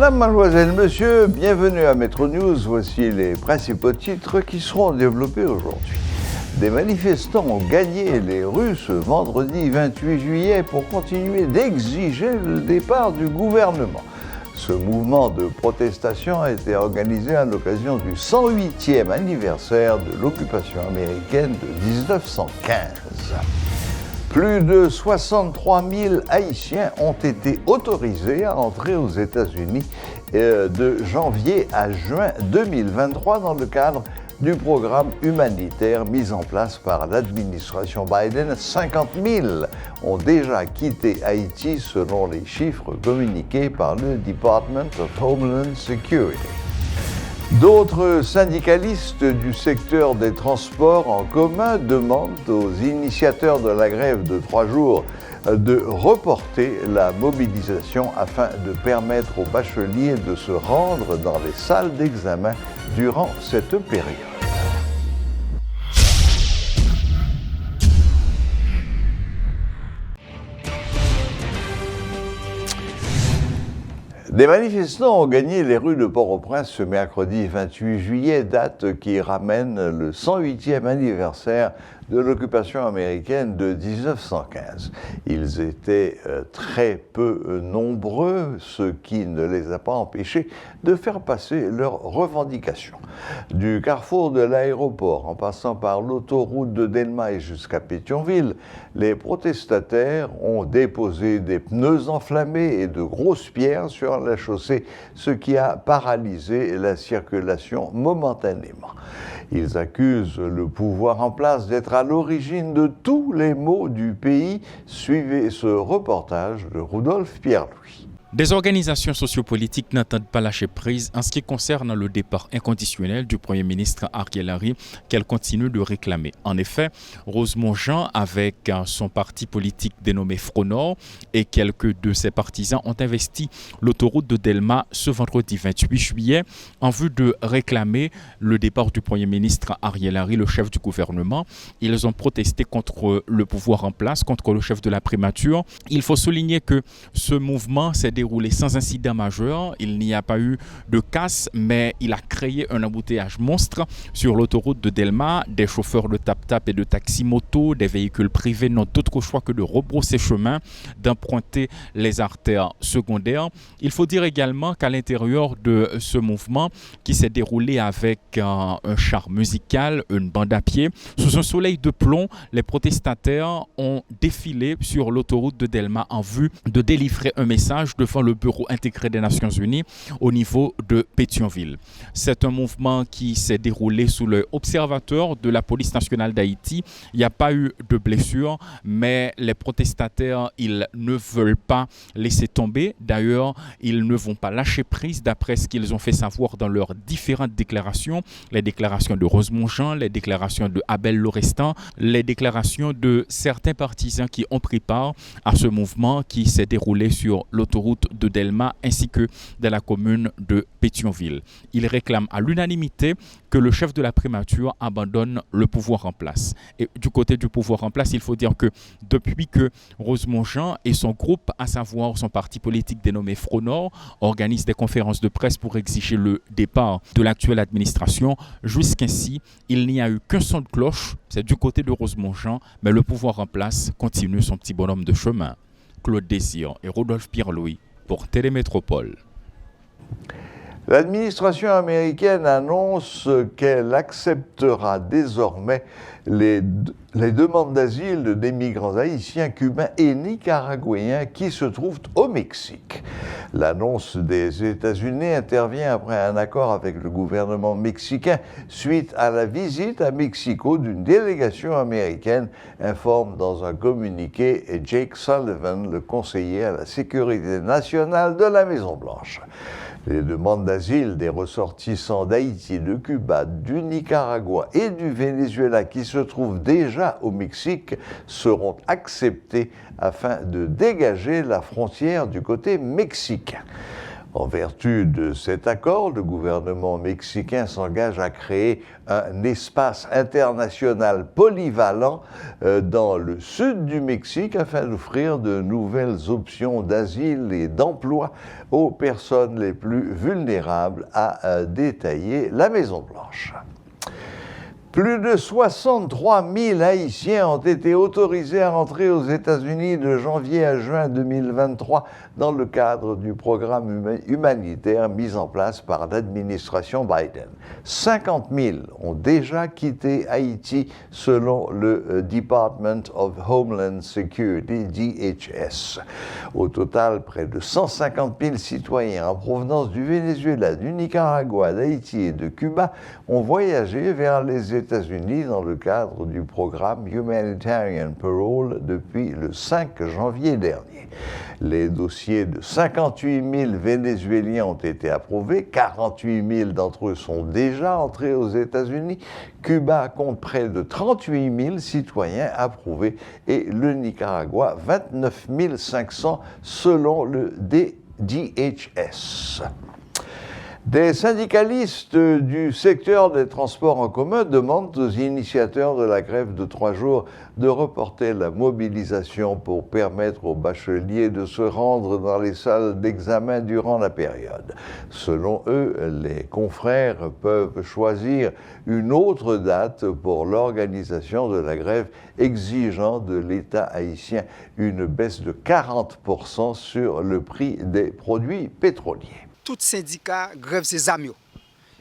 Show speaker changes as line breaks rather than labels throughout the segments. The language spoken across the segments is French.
Madame, mademoiselle, monsieur, bienvenue à Metro News. Voici les principaux titres qui seront développés aujourd'hui. Des manifestants ont gagné les rues ce vendredi 28 juillet pour continuer d'exiger le départ du gouvernement. Ce mouvement de protestation a été organisé à l'occasion du 108e anniversaire de l'occupation américaine de 1915. Plus de 63 000 Haïtiens ont été autorisés à entrer aux États-Unis de janvier à juin 2023 dans le cadre du programme humanitaire mis en place par l'administration Biden. 50 000 ont déjà quitté Haïti selon les chiffres communiqués par le Department of Homeland Security. D'autres syndicalistes du secteur des transports en commun demandent aux initiateurs de la grève de 3 jours de reporter la mobilisation afin de permettre aux bacheliers de se rendre dans les salles d'examen durant cette période. Des manifestants ont gagné les rues de Port-au-Prince ce mercredi 28 juillet, date qui ramène le 108e anniversaire de l'occupation américaine de 1915. Ils étaient très peu nombreux, ce qui ne les a pas empêchés de faire passer leurs revendications. Du carrefour de l'aéroport, en passant par l'autoroute de Delma et jusqu'à Pétionville, les protestataires ont déposé des pneus enflammés et de grosses pierres sur la chaussée, ce qui a paralysé la circulation momentanément. Ils accusent le pouvoir en place d'être à l'origine de tous les maux du pays. Suivez ce reportage de Rudolf Pierre-Louis.
Des organisations sociopolitiques n'entendent pas lâcher prise en ce qui concerne le départ inconditionnel du Premier ministre Ariel Henry qu'elle continue de réclamer. En effet, Rosemont Jean, avec son parti politique dénommé Front Nord et quelques de ses partisans, ont investi l'autoroute de Delma ce vendredi 28 juillet en vue de réclamer le départ du Premier ministre Ariel Henry, le chef du gouvernement. Ils ont protesté contre le pouvoir en place, contre le chef de la primature. Il faut souligner que ce mouvement s'est déroulé sans incident majeur. Il n'y a pas eu de casse, mais il a créé un embouteillage monstre sur l'autoroute de Delma. Des chauffeurs de tap-tap et de taxi-moto, des véhicules privés n'ont d'autre choix que de rebrousser chemin, d'emprunter les artères secondaires. Il faut dire également qu'à l'intérieur de ce mouvement, qui s'est déroulé avec un char musical, une bande à pied, sous un soleil de plomb, les protestataires ont défilé sur l'autoroute de Delma en vue de délivrer un message devant le Bureau intégré des Nations Unies au niveau de Pétionville. C'est un mouvement qui s'est déroulé sous l'œil observateur de la police nationale d'Haïti. Il n'y a pas eu de blessures, mais les protestataires, ils ne veulent pas laisser tomber. D'ailleurs, ils ne vont pas lâcher prise d'après ce qu'ils ont fait savoir dans leurs différentes déclarations. Les déclarations de Rosemont Jean, les déclarations de Abel Lorestan, les déclarations de certains partisans qui ont pris part à ce mouvement qui s'est déroulé sur l'autoroute de Delma ainsi que dans la commune de Pétionville. Ils réclament à l'unanimité que le chef de la primature abandonne le pouvoir en place. Et du côté du pouvoir en place, il faut dire que depuis que Rosemont Jean et son groupe, à savoir son parti politique dénommé Front Nord, organisent des conférences de presse pour exiger le départ de l'actuelle administration, jusqu'ici, il n'y a eu qu'un son de cloche, c'est du côté de Rosemont Jean, mais le pouvoir en place continue son petit bonhomme de chemin. Claude Désir et Rodolphe Pierre-Louis pour Télémétropole.
L'administration américaine annonce qu'elle acceptera désormais les demandes d'asile des migrants haïtiens, cubains et nicaraguayens qui se trouvent au Mexique. L'annonce des États-Unis intervient après un accord avec le gouvernement mexicain suite à la visite à Mexico d'une délégation américaine, informe dans un communiqué Jake Sullivan, le conseiller à la sécurité nationale de la Maison-Blanche. Les demandes d'asile des ressortissants d'Haïti, de Cuba, du Nicaragua et du Venezuela qui se trouvent déjà au Mexique seront acceptées afin de dégager la frontière du côté mexicain. En vertu de cet accord, le gouvernement mexicain s'engage à créer un espace international polyvalent dans le sud du Mexique afin d'offrir de nouvelles options d'asile et d'emploi aux personnes les plus vulnérables, a détaillé la Maison-Blanche. Plus de 63 000 Haïtiens ont été autorisés à rentrer aux États-Unis de janvier à juin 2023 dans le cadre du programme humanitaire mis en place par l'administration Biden. 50 000 ont déjà quitté Haïti selon le Department of Homeland Security, DHS. Au total, près de 150 000 citoyens en provenance du Venezuela, du Nicaragua, d'Haïti et de Cuba ont voyagé vers les États-Unis dans le cadre du programme Humanitarian Parole depuis le 5 janvier dernier. Les dossiers de 58 000 Vénézuéliens ont été approuvés, 48 000 d'entre eux sont déjà entrés aux États-Unis, Cuba compte près de 38 000 citoyens approuvés et le Nicaragua 29 500 selon le DHS. Des syndicalistes du secteur des transports en commun demandent aux initiateurs de la grève de 3 jours de reporter la mobilisation pour permettre aux bacheliers de se rendre dans les salles d'examen durant la période. Selon eux, les confrères peuvent choisir une autre date pour l'organisation de la grève, exigeant de l'État haïtien une baisse de 40% sur le prix des produits pétroliers.
Tout syndicat grève ses amis.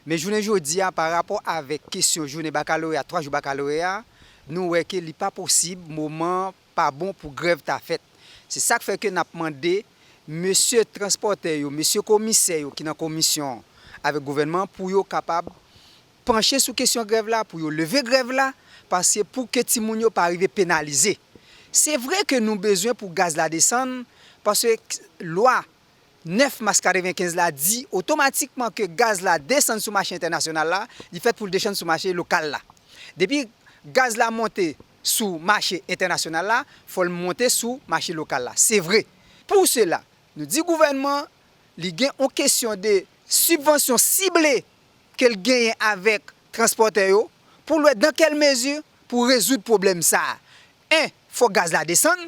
Mais je ne dis par rapport avec question journée baccalauréat, 3 jours baccalauréat, nous voyons qu'il n'est pas possible, moment pas bon pour grève ta fête. C'est ça qui fait que nous avons demandé monsieur transporteur, monsieur commissaire qui est en commission avec le gouvernement pour être capable de pencher sur la question grève là, pour lever grève là, parce que pour que les gens ne pas arriver pénalisés. C'est vrai que nous avons besoin pour gaz la descendre, parce que la loi 9 mars 95 là dit automatiquement que gaz là descend sur le marché international là, il fait pour le descendre sur le marché local là. Depuis gaz là monté sur le marché international là, il faut le monter sur le marché local là. C'est vrai. Pour cela, nous dit gouvernement, il y a une question de subvention ciblée qu'elle gagne avec transporteur pour le dans quelle mesure pour résoudre le problème ça. Un, faut gaz là descendre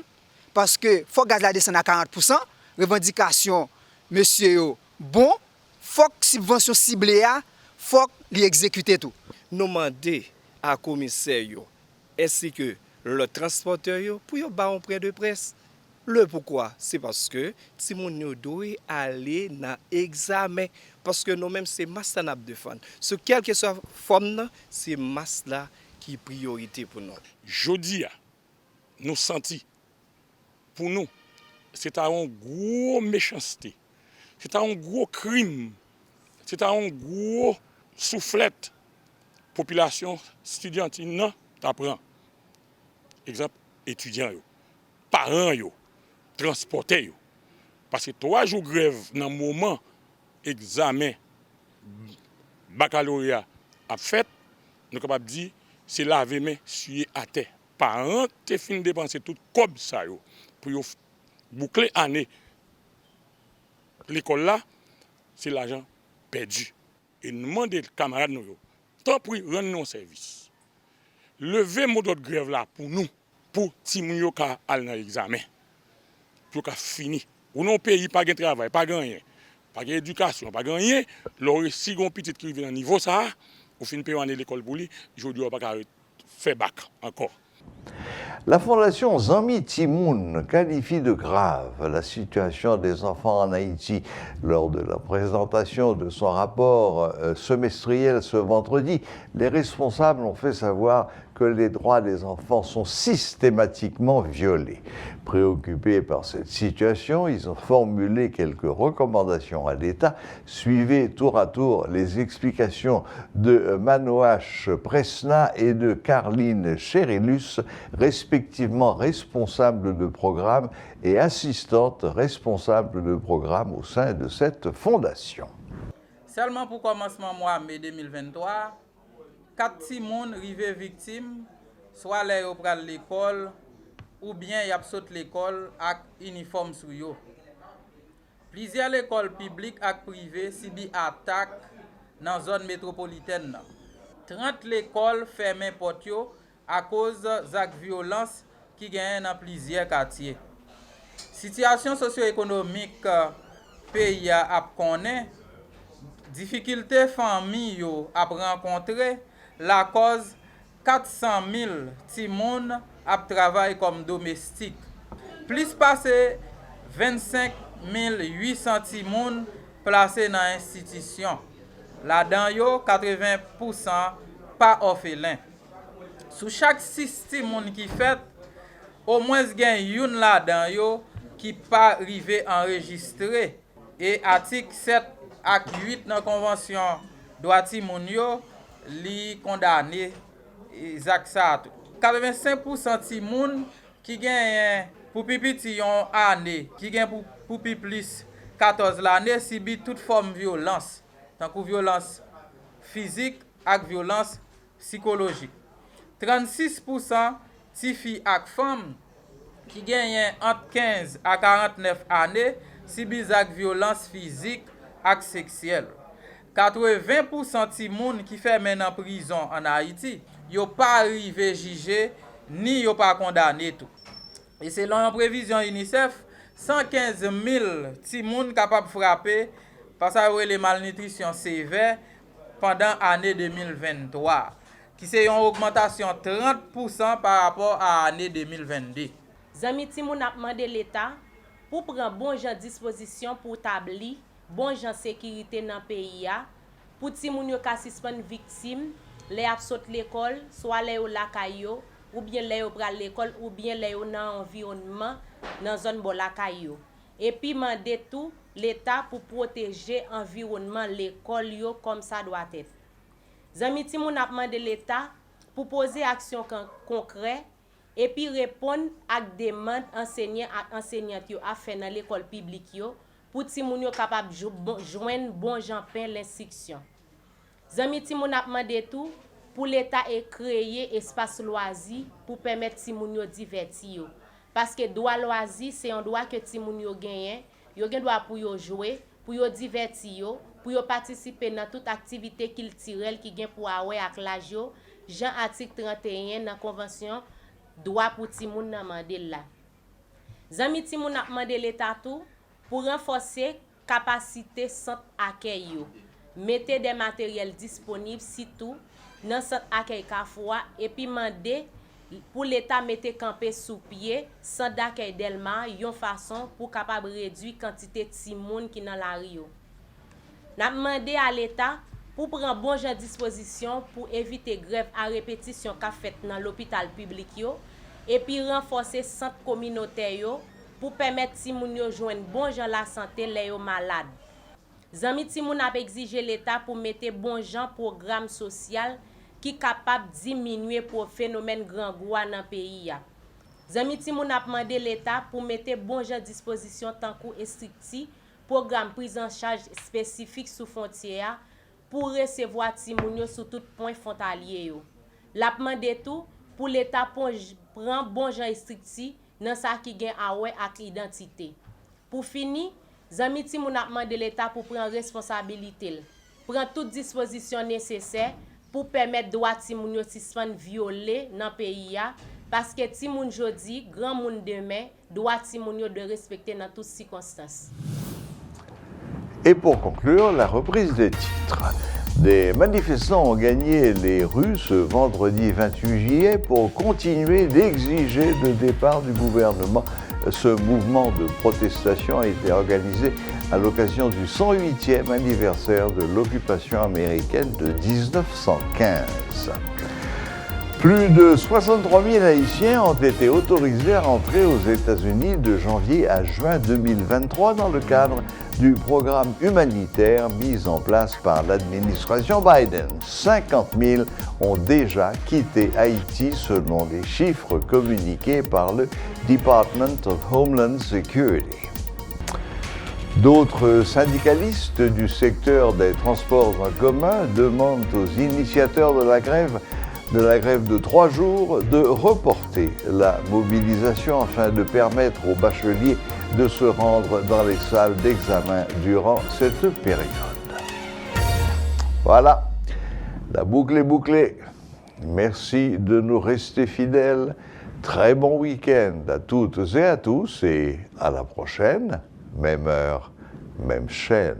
parce que faut gaz là descendre à 40%, revendication monsieur, bon, faut que subvention ciblée, faut qu'il exécute tout.
Nous demandons à la commissaire ainsi que le transporteur pour y avoir un prêt de presse. Le pourquoi? C'est parce que si mon doit aller dans l'examen, parce que nous-mêmes c'est masse à défendre. Ce quelle que soit forme, c'est masse là qui est priorité pour nous.
Jodi, nous sentons, pour nous, c'est un gros méchanceté. C'est un gros crime, c'est un gros soufflette. Population estudiantine t'apprend. Exemple, étudiants, parents, transporteurs. Parce que 3 jours de grève dans le moment examen baccalauréat a fait, nous sommes capables de dire c'est laver main suer à terre. Parents te fin dépenser tout comme ça pour boucler l'année. L'école là, c'est l'argent perdu. Et nous demandons aux camarades, tant pour rendre nous service. Levez mot de grève là pour nous, pour que nous aller dans l'examen. Pour qu'on finisse. Ou non pays, pas de travail, pas de rien. Pas d'éducation, pas de rien. Alors, si on petit qui vient à niveau ça, on finit par aller à l'école pour lui, je ne dois pas faire bac encore.
La Fondation Zami Timoun qualifie de grave la situation des enfants en Haïti. Lors de la présentation de son rapport semestriel ce vendredi, les responsables ont fait savoir que les droits des enfants sont systématiquement violés. Préoccupés par cette situation, ils ont formulé quelques recommandations à l'État. Suivez tour à tour les explications de Manoache Presna et de Carline Chérillus, respectivement responsables de programme et assistantes responsables de programme au sein de cette fondation.
Seulement pour commencement mois mai 2023, 4 petits monde arrivés victimes, soit les au pral l'école ou bien y a sauté l'école avec uniforme sur yo. Plusieurs écoles publiques et privées subissent attaques dans la zone métropolitaine. 30 écoles fermées portes à cause de violence qui gagnent dans plusieurs quartiers. Situation socio-économique pays a connaît, difficulté famille a rencontré la cause 400 000 timoun a travaillé comme domestique. Plus passé 25 800 timoun placés dans l'institution. Là-dedans, 80% pas orphelins. Sous chaque 6 timoun qui fait, au moins il y a une là-dedans qui pas arrivé enregistré. Et article 7 et 8 dans la convention droit timoun yo li condamné Zak ça. 85% timoun qui gagne pour pipiti yon année, qui gagne pour plus 14 l'année subit toute forme de violence, tant que violence physique et violence psychologique. 36% ti filles et femmes qui gagne entre 15 à 49 années subit violence physique et sexuelle. 80% ti moun qui fait maintenant prison en Haïti, yo pas arrivé juger ni yo pas condamné tout. Et selon une prévision UNICEF, 115 000 ti moun capables de frapper parce que les malnutrition sévère pendant l'année 2023, qui c'est une augmentation de 30% par rapport à l'année 2022.
Zami ti moun a demandé l'État pour prendre bon genre disposition pour établir bon genre sécurité dans le pays pour ti moun yo ka suspend victime les ap saute l'école soit les au lakayo ou bien les au pral l'école ou bien les au dans environnement dans zone bon lakayo et puis mandé tout l'État pour protéger environnement l'école yo comme ça doit être. Zami ti moun a demandé l'État pour poser action concrète et puis répondre à demande enseignants et enseignantes yo a fait dans l'école publique yo pour ti moun yo capable joindre bon jan pen l'instruction. Zami ti moun a demandé tout pour l'État et créer espace loisir pour permettre ti moun yo divertir yo parce que droit loisir c'est un droit que ti moun yo gagne, yo gen droit pour yo jouer, pour yo divertir yo, pour yo participer dans toute activité culturelle qui gen pour away ak l'âge yo, Jean article 31 dans convention droit pour ti moun nan mande là. Zami ti moun a demandé l'État tout pour renforcer capacité centre accueil yo. Mettez des matériels disponibles surtout dans centre accueil Kafwa et puis mandé pour l'État mettre camper sous pied centre d'accueil Delma yon façon pour capable réduire quantité de moun qui dans la rue. N'a demandé à l'État pour prendre bon genre disposition pour éviter grève à répétition qu'a fait dans l'hôpital public yo et puis renforcer centre communautaire yo pour permettre ti moun yo joindre bon genre la santé les yo malade. Zami ti moun a exigé l'État pour mettre bon genre programme social qui capable diminuer pour phénomène grand goua dans pays ya. Zami ti moun a demandé l'État pour mettre bon genre disposition tant kou estricti programme prise en charge spécifique sous frontière pour recevoir ti moun yo sur tout point frontalier yo. La demandé tout pour l'État prend bon genre estricti dans ça qui gen awe ak identité. Pour finir, zami ti moun a demandé l'État pour prendre responsabilité, prendre toute disposition nécessaire pour permettre droit ti moun yo suspend violer dans pays ya parce que ti moun jodi, grand moun demain, droit ti moun yo de respecter dans toutes circonstances.
Et pour conclure, la reprise des titres. Des manifestants ont gagné les rues ce vendredi 28 juillet pour continuer d'exiger le départ du gouvernement. Ce mouvement de protestation a été organisé à l'occasion du 108e anniversaire de l'occupation américaine de 1915. Plus de 63 000 Haïtiens ont été autorisés à rentrer aux États-Unis de janvier à juin 2023 dans le cadre du programme humanitaire mis en place par l'administration Biden. 50 000 ont déjà quitté Haïti selon les chiffres communiqués par le Department of Homeland Security. D'autres syndicalistes du secteur des transports en commun demandent aux initiateurs de la grève de 3 jours de reporter la mobilisation afin de permettre aux bacheliers de se rendre dans les salles d'examen durant cette période. Voilà, la boucle est bouclée. Merci de nous rester fidèles. Très bon week-end à toutes et à tous et à la prochaine, même heure, même chaîne.